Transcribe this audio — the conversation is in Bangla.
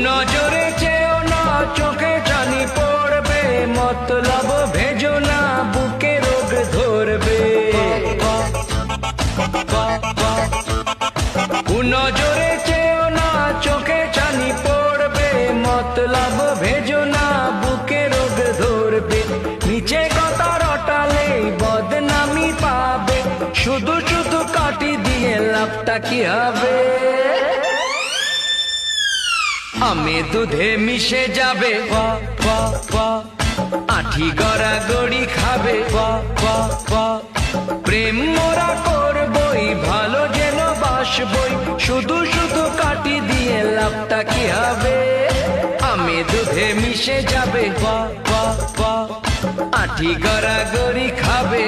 নজরে চেয়েও না, চোখে জানি পড়বে, মতলব ভেজো না, বুকে রোগ ধরবে। নজরে চেয়েও না, চোখে জানি পড়বে, মতলব ভেজো না, বুকে রোগ ধরবে। নিচে কথা রটালে বদনামি পাবে, শুধু শুধু কাটি দিয়ে লাভটা কি হবে? আমি দুধে মিশে যাবে, আঠি গড়াগড়ি খাবে, প্রেম মোরা করবই, ভালো যেন বাসবই, শুধু শুধু কাটি দিয়ে লাভটা কি হবে? আমি দুধে মিশে যাবে, আঠি গড়াগড়ি খাবে,